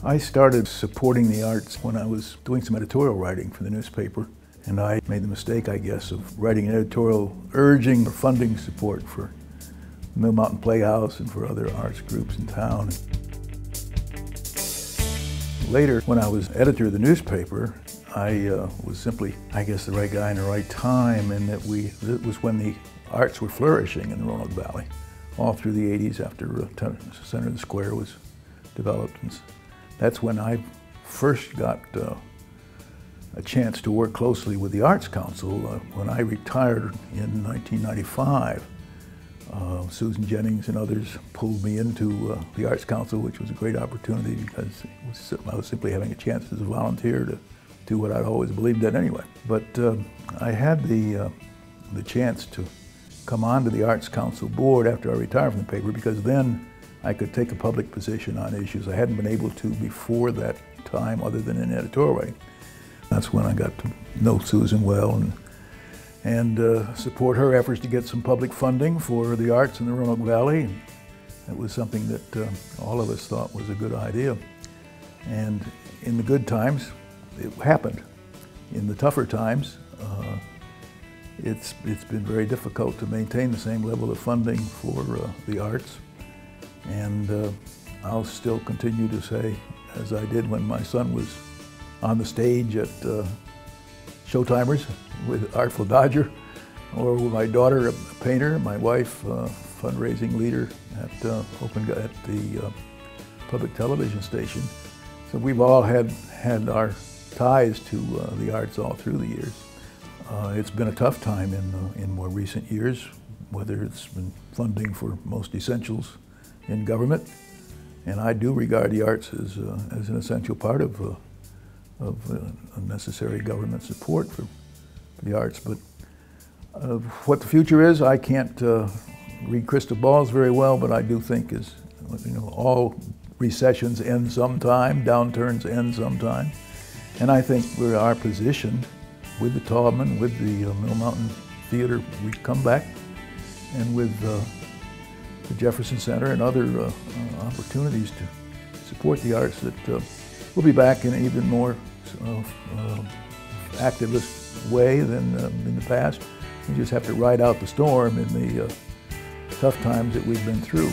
I started supporting the arts when I was doing some editorial writing for the newspaper, and I made the mistake, I guess, of writing an editorial urging for funding support for Mill Mountain Playhouse and for other arts groups in town. Later, when I was editor of the newspaper, I was simply, I guess, the right guy in the right time, and it was when the arts were flourishing in the Roanoke Valley, all through the 80s after Center of the Square was developed. And that's when I first got a chance to work closely with the Arts Council. When I retired in 1995, Susan Jennings and others pulled me into the Arts Council, which was a great opportunity because I was simply having a chance as a volunteer to do what I'd always believed in anyway. But I had the chance to come onto the Arts Council board after I retired from the paper, because then I could take a public position on issues I hadn't been able to before that time other than in editorial writing. That's when I got to know Susan well and support her efforts to get some public funding for the arts in the Roanoke Valley. It was something that all of us thought was a good idea. And in the good times, it happened. In the tougher times, it's been very difficult to maintain the same level of funding for the arts. And I'll still continue to say, as I did when my son was on the stage at Showtimers with Artful Dodger, or with my daughter, a painter, my wife, fundraising leader at the public television station. So we've all had our ties to the arts all through the years. It's been a tough time in more recent years, whether it's been funding for most essentials in government, and I do regard the arts as an essential part of necessary government support for the arts. But what the future is, I can't read crystal balls very well, but I do think all recessions end sometime, downturns end sometime, and I think we are positioned with the Taubman, with the Mill Mountain Theater, we come back, and with the Jefferson Center and other opportunities to support the arts, that we'll be back in an even more activist way than in the past. We just have to ride out the storm in the tough times that we've been through.